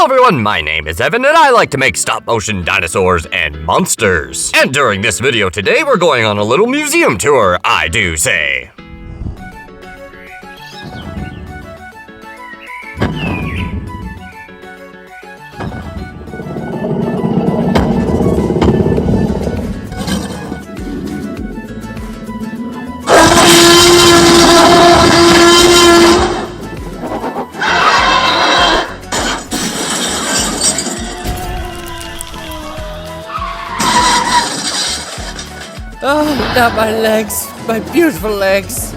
Hello everyone, my name is Evan and I like to make stop-motion dinosaurs and monsters. And during this video today, we're going on a little museum tour, I do say. Oh, not my legs, my beautiful legs.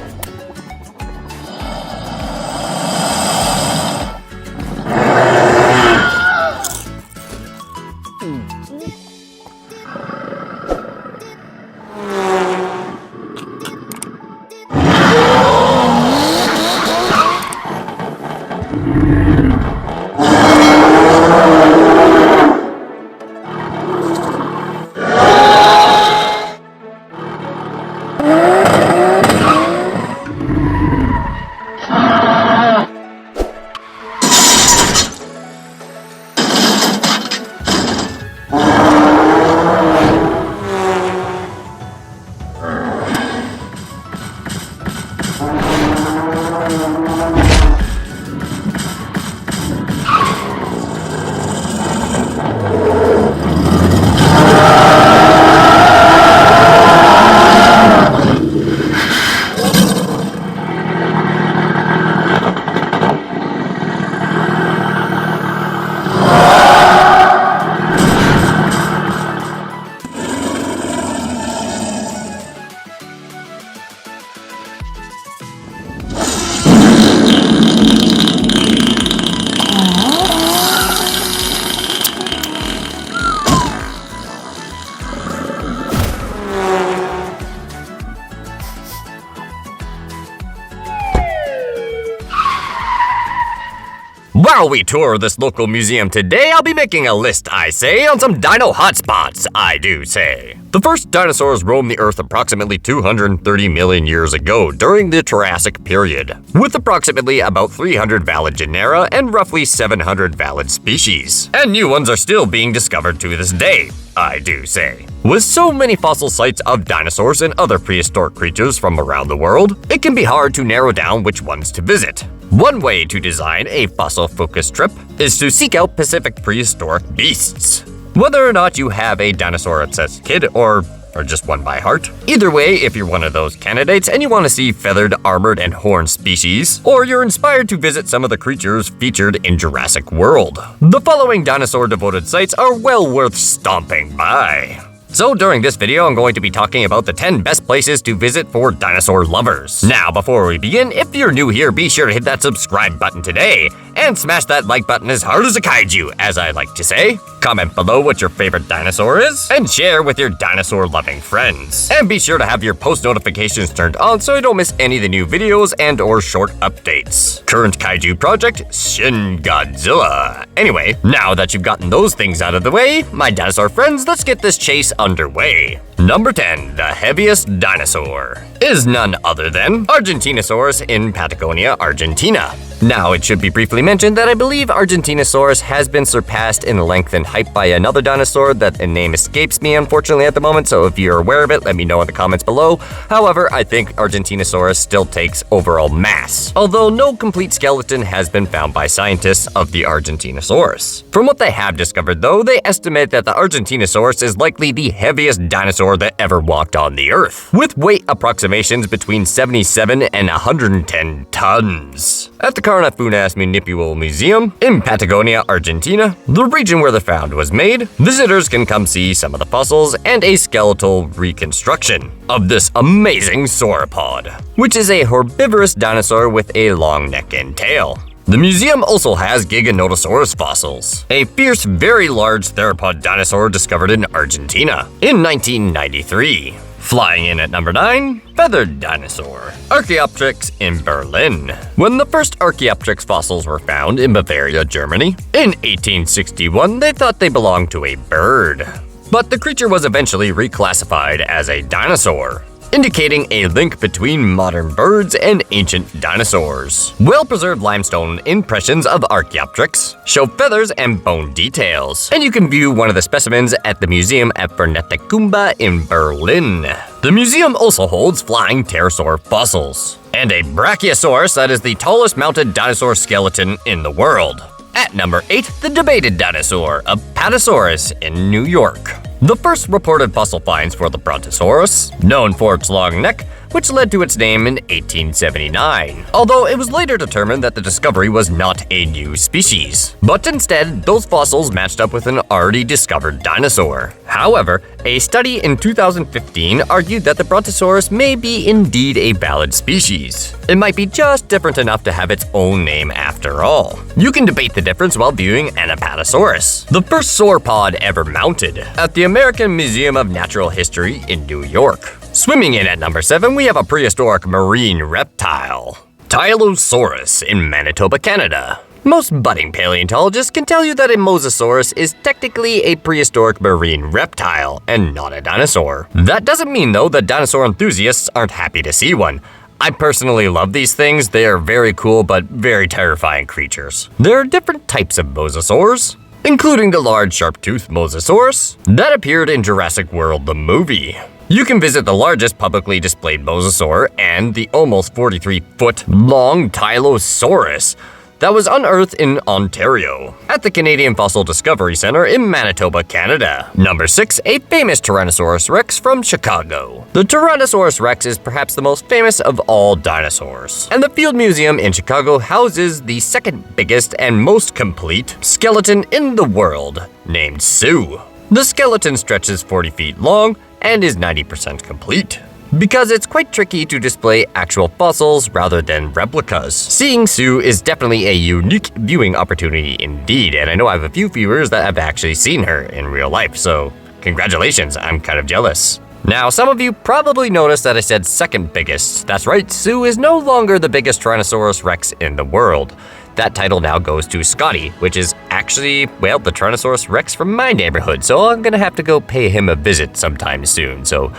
While we tour this local museum today, I'll be making a list, I say, on some dino hotspots, I do say. The first dinosaurs roamed the Earth approximately 230 million years ago during the Jurassic period, with approximately about 300 valid genera and roughly 700 valid species. And new ones are still being discovered to this day, I do say. With so many fossil sites of dinosaurs and other prehistoric creatures from around the world, it can be hard to narrow down which ones to visit. One way to design a fossil-focused trip is to seek out Pacific prehistoric beasts. Whether or not you have a dinosaur-obsessed kid or just one by heart. Either way, if you're one of those candidates and you want to see feathered, armored, and horned species, or you're inspired to visit some of the creatures featured in Jurassic World, the following dinosaur-devoted sites are well worth stomping by. So during this video, I'm going to be talking about the 10 best places to visit for dinosaur lovers. Now, before we begin, if you're new here, be sure to hit that subscribe button today, and smash that like button as hard as a kaiju, as I like to say. Comment below what your favorite dinosaur is, and share with your dinosaur-loving friends. And be sure to have your post notifications turned on so you don't miss any of the new videos and or short updates. Current kaiju project, Shin Godzilla. Anyway, now that you've gotten those things out of the way, my dinosaur friends, let's get this chase underway. Number 10, the heaviest dinosaur, is none other than Argentinosaurus in Patagonia, Argentina. Now, it should be briefly mentioned that I believe Argentinosaurus has been surpassed in length and height by another dinosaur that the name escapes me unfortunately at the moment, so if you're aware of it, let me know in the comments below. However, I think Argentinosaurus still takes overall mass, although no complete skeleton has been found by scientists of the Argentinosaurus. From what they have discovered though, they estimate that the Argentinosaurus is likely the heaviest dinosaur that ever walked on the Earth, with weight approximations between 77 and 110 tons. At the Carnafunas Municipal Museum in Patagonia, Argentina, the region where the found was made, visitors can come see some of the fossils and a skeletal reconstruction of this amazing sauropod, which is a herbivorous dinosaur with a long neck and tail. The museum also has Giganotosaurus fossils, a fierce, very large theropod dinosaur discovered in Argentina in 1993. Flying in at number 9, feathered dinosaur, Archaeopteryx in Berlin. When the first Archaeopteryx fossils were found in Bavaria, Germany, in 1861, they thought they belonged to a bird. But the creature was eventually reclassified as a dinosaur. indicating a link between modern birds and ancient dinosaurs. Well-preserved limestone impressions of Archaeopteryx show feathers and bone details, and you can view one of the specimens at the museum at Bernatecumba in Berlin. The museum also holds flying pterosaur fossils, and a brachiosaurus that is the tallest mounted dinosaur skeleton in the world. At number 8, the debated dinosaur, Apatosaurus in New York. The first reported fossil finds for the Brontosaurus, known for its long neck, which led to its name in 1879, although it was later determined that the discovery was not a new species, but instead those fossils matched up with an already discovered dinosaur. However, a study in 2015 argued that the Brontosaurus may be indeed a valid species. It might be just different enough to have its own name after all. You can debate the difference while viewing an Apatosaurus, the first sauropod ever mounted, at the American Museum of Natural History in New York. Swimming in at number 7, we have a prehistoric marine reptile, Tylosaurus in Manitoba, Canada. Most budding paleontologists can tell you that a mosasaurus is technically a prehistoric marine reptile and not a dinosaur. That doesn't mean, though, that dinosaur enthusiasts aren't happy to see one. I personally love these things. They are very cool but very terrifying creatures. There are different types of mosasaurs, including the large sharp-toothed mosasaurus that appeared in Jurassic World the movie. You can visit the largest publicly displayed mosasaur and the almost 43-foot-long Tylosaurus that was unearthed in Ontario at the Canadian Fossil Discovery Center in Manitoba, Canada. Number 6, a famous Tyrannosaurus rex from Chicago. The Tyrannosaurus rex is perhaps the most famous of all dinosaurs, and the Field Museum in Chicago houses the second biggest and most complete skeleton in the world, named Sue. The skeleton stretches 40 feet long and is 90% complete, because it's quite tricky to display actual fossils rather than replicas. Seeing Sue is definitely a unique viewing opportunity indeed, and I know I have a few viewers that have actually seen her in real life, so congratulations, I'm kind of jealous. Now, some of you probably noticed that I said second biggest. That's right, Sue is no longer the biggest Tyrannosaurus rex in the world. That title now goes to Scotty, which is actually, well, the Tyrannosaurus rex from my neighborhood, so I'm gonna have to go pay him a visit sometime soon, so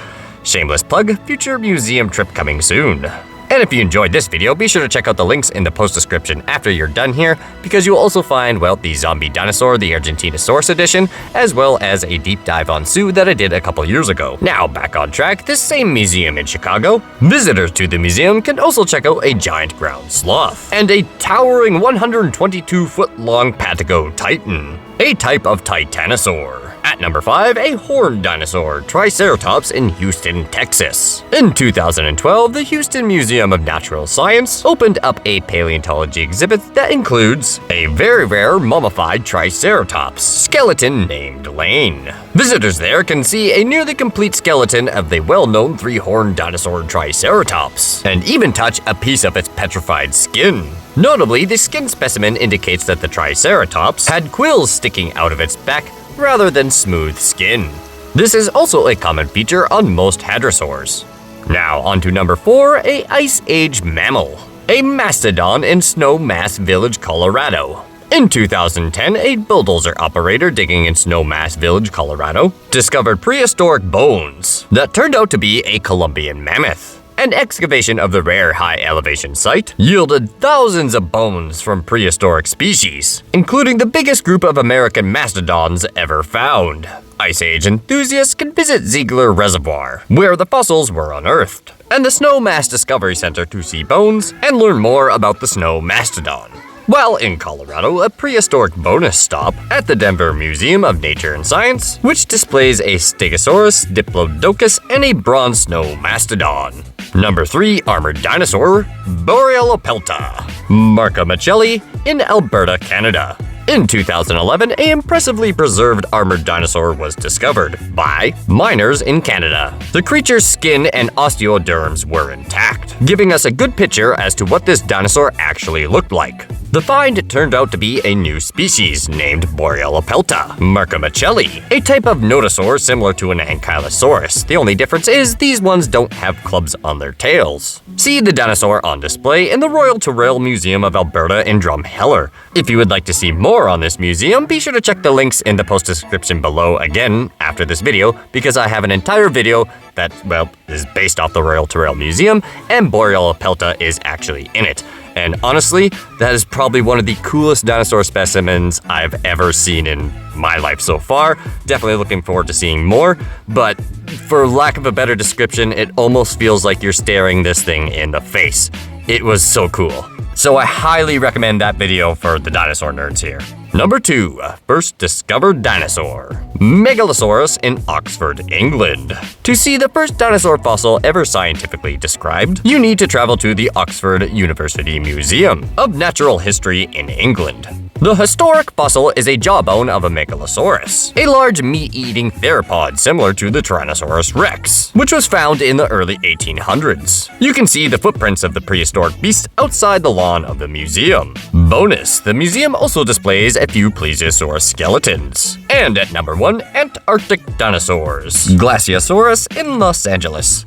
shameless plug, future museum trip coming soon. And if you enjoyed this video, be sure to check out the links in the post description after you're done here, because you'll also find, well, the zombie dinosaur, the Argentinosaurus edition, as well as a deep dive on Sue that I did a couple years ago. Now back on track, this same museum in Chicago. Visitors to the museum can also check out a giant ground sloth and a towering 122-foot-long Patago titan, a type of titanosaur. At number 5, a horned dinosaur, Triceratops in Houston, Texas. In 2012, the Houston Museum of Natural Science opened up a paleontology exhibit that includes a very rare mummified Triceratops skeleton named Lane. Visitors there can see a nearly complete skeleton of the well-known three-horned dinosaur Triceratops, and even touch a piece of its petrified skin. Notably, the skin specimen indicates that the Triceratops had quills sticking out of its back rather than smooth skin. This is also a common feature on most hadrosaurs. Now on to number 4, a Ice Age mammal, a mastodon in Snowmass Village, Colorado. In 2010, a bulldozer operator digging in Snowmass Village, Colorado, discovered prehistoric bones that turned out to be a Columbian mammoth. An excavation of the rare high-elevation site yielded thousands of bones from prehistoric species, including the biggest group of American mastodons ever found. Ice Age enthusiasts can visit Ziegler Reservoir, where the fossils were unearthed, and the Snowmass Discovery Center to see bones and learn more about the snow mastodon. While in Colorado, a prehistoric bonus stop at the Denver Museum of Nature and Science, which displays a Stegosaurus, Diplodocus, and a bronze snow mastodon. Number 3, armored dinosaur, Borealopelta, Marca Michelli in Alberta, Canada. In 2011, an impressively preserved armored dinosaur was discovered by miners in Canada. The creature's skin and osteoderms were intact, giving us a good picture as to what this dinosaur actually looked like. The find turned out to be a new species named Borealopelta Marca Michelli, a type of nodosaur similar to an Ankylosaurus. The only difference is these ones don't have clubs on their tails. See the dinosaur on display in the Royal Terrell Museum of Alberta in Drumheller. If you would like to see more more on this museum, be sure to check the links in the post description below again after this video, because I have an entire video that, well, is based off the Royal Terrell Museum, and Boreal pelta is actually in it. And honestly, that is probably one of the coolest dinosaur specimens I've ever seen in my life so far. Definitely looking forward to seeing more, but for lack of a better description, it almost feels like you're staring this thing in the face. It was so cool. So I highly recommend that video for the dinosaur nerds here. Number 2, first discovered dinosaur. Megalosaurus in Oxford, England. To see the first dinosaur fossil ever scientifically described, you need to travel to the Oxford University Museum of Natural History in England. The historic fossil is a jawbone of a Megalosaurus, a large meat-eating theropod similar to the Tyrannosaurus rex, which was found in the early 1800s. You can see the footprints of the prehistoric beast outside the lawn of the museum. Bonus, the museum also displays a few plesiosaur skeletons. And at number 1, Antarctic dinosaurs. Glaciosaurus in Los Angeles.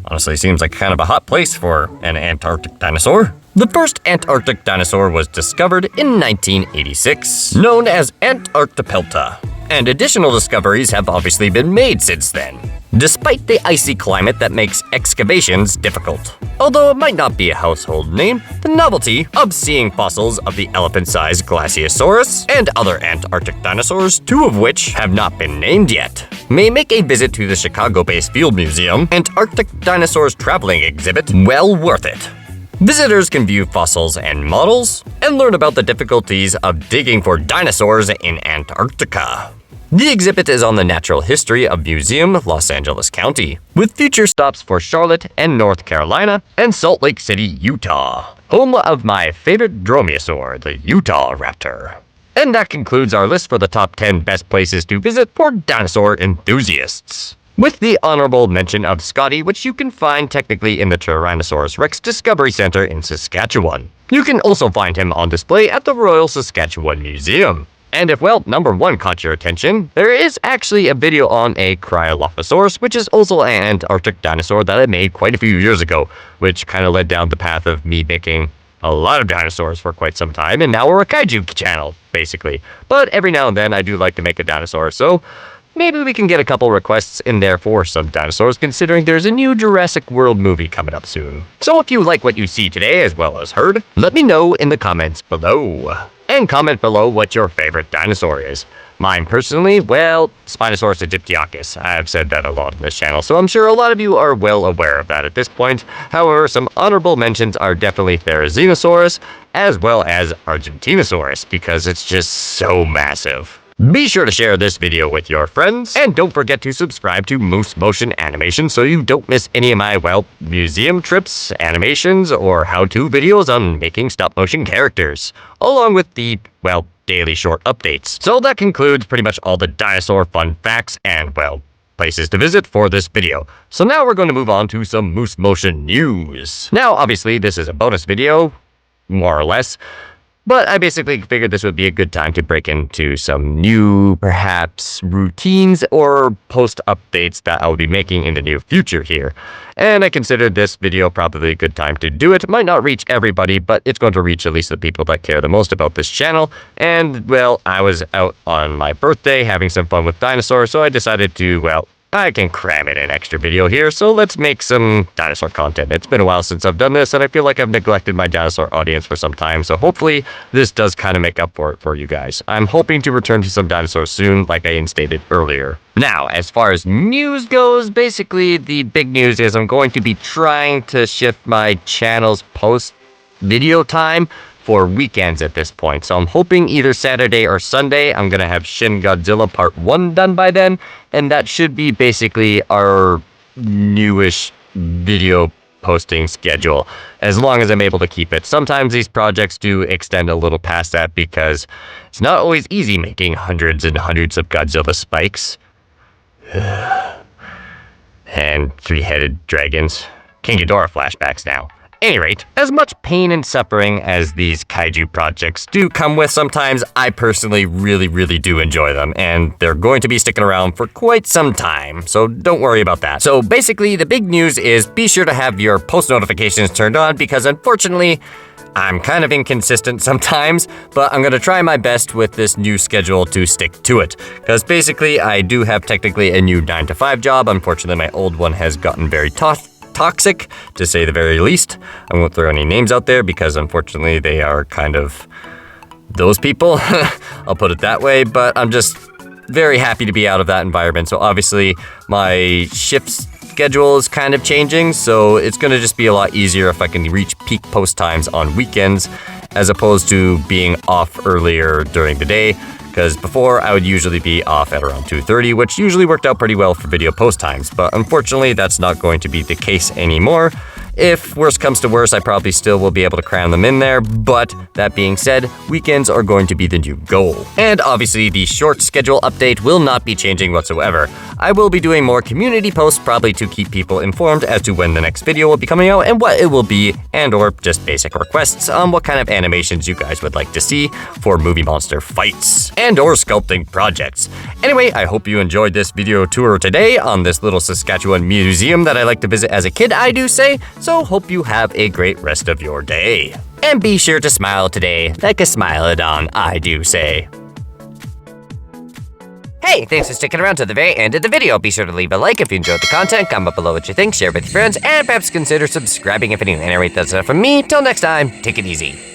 Honestly, seems like kind of a hot place for an Antarctic dinosaur. The first Antarctic dinosaur was discovered in 1986, known as Antarctopelta, and additional discoveries have obviously been made since then, despite the icy climate that makes excavations difficult. Although it might not be a household name, the novelty of seeing fossils of the elephant-sized Glaciosaurus and other Antarctic dinosaurs, 2 of which have not been named yet, may make a visit to the Chicago-based Field Museum Antarctic Dinosaurs Traveling exhibit well worth it. Visitors can view fossils and models, and learn about the difficulties of digging for dinosaurs in Antarctica. The exhibit is on the natural history of Museum, Los Angeles County, with future stops for Charlotte and North Carolina, and Salt Lake City, Utah, home of my favorite dromaeosaur, the Utah raptor. And that concludes our list for the top 10 best places to visit for dinosaur enthusiasts, with the honorable mention of Scotty, which you can find technically in the Tyrannosaurus Rex Discovery Center in Saskatchewan. You can also find him on display at the Royal Saskatchewan Museum. And if, well, number 1 caught your attention, there is actually a video on a Cryolophosaurus, which is also an Antarctic dinosaur that I made quite a few years ago, which kind of led down the path of me making a lot of dinosaurs for quite some time, and now we're a kaiju channel, basically. But every now and then I do like to make a dinosaur, so maybe we can get a couple requests in there for some dinosaurs, considering there's a new Jurassic World movie coming up soon. So if you like what you see today as well as heard, let me know in the comments below. And comment below what your favorite dinosaur is. Mine personally, well, Spinosaurus aegyptiacus. I've said that a lot on this channel, so I'm sure a lot of you are well aware of that at this point. However, some honorable mentions are definitely Therizinosaurus, as well as Argentinosaurus, because it's just so massive. Be sure to share this video with your friends, and don't forget to subscribe to Moose Motion Animation so you don't miss any of my, well, museum trips, animations, or how-to videos on making stop-motion characters, along with the, well, daily short updates. So that concludes pretty much all the dinosaur fun facts and, well, places to visit for this video. So now we're going to move on to some Moose Motion news. Now, obviously, this is a bonus video, more or less, but I basically figured this would be a good time to break into some new, perhaps, routines or post updates that I'll be making in the near future here. And I considered this video probably a good time to do it. It might not reach everybody, but it's going to reach at least the people that care the most about this channel. And, well, I was out on my birthday having some fun with dinosaurs, so I decided to, well, I can cram in an extra video here, so let's make some dinosaur content. It's been a while since I've done this, and I feel like I've neglected my dinosaur audience for some time, so hopefully this does kind of make up for it for you guys. I'm hoping to return to some dinosaurs soon, like I stated earlier. Now, as far as news goes, basically the big news is I'm going to be trying to shift my channel's post video time for weekends at this point. So I'm hoping either Saturday or Sunday I'm gonna have Shin Godzilla Part 1 done by then, and that should be basically our newish video posting schedule, as long as I'm able to keep it. Sometimes these projects do extend a little past that because it's not always easy making hundreds and hundreds of Godzilla spikes. And 3-headed dragons. King Ghidorah flashbacks now. Any rate, as much pain and suffering as these kaiju projects do come with sometimes, I personally really do enjoy them, and they're going to be sticking around for quite some time, so don't worry about that. So basically, the big news is be sure to have your post notifications turned on, because unfortunately, I'm kind of inconsistent sometimes, but I'm gonna try my best with this new schedule to stick to it. Because basically, I do have technically a new 9 to 5 job. Unfortunately, my old one has gotten very toxic, to say the very least. I won't throw any names out there because unfortunately they are kind of those people. I'll put it that way, but I'm just very happy to be out of that environment. So obviously my shift schedule is kind of changing, so it's gonna just be a lot easier if I can reach peak post times on weekends as opposed to being off earlier during the day. Because before, I would usually be off at around 2:30, which usually worked out pretty well for video post times. But unfortunately, that's not going to be the case anymore. If worse comes to worse, I probably still will be able to cram them in there. But that being said, weekends are going to be the new goal. And obviously, the short schedule update will not be changing whatsoever. I will be doing more community posts probably to keep people informed as to when the next video will be coming out and what it will be, and or just basic requests on what kind of animations you guys would like to see for movie monster fights and or sculpting projects. Anyway, I hope you enjoyed this video tour today on this little Saskatchewan museum that I like to visit as a kid, I do say. So hope you have a great rest of your day. And be sure to smile today, like a smilodon, I do say. Hey, thanks for sticking around to the very end of the video. Be sure to leave a like if you enjoyed the content, comment below what you think, share with your friends, and perhaps consider subscribing if any. And anyway, that's enough from me. Till next time, take it easy.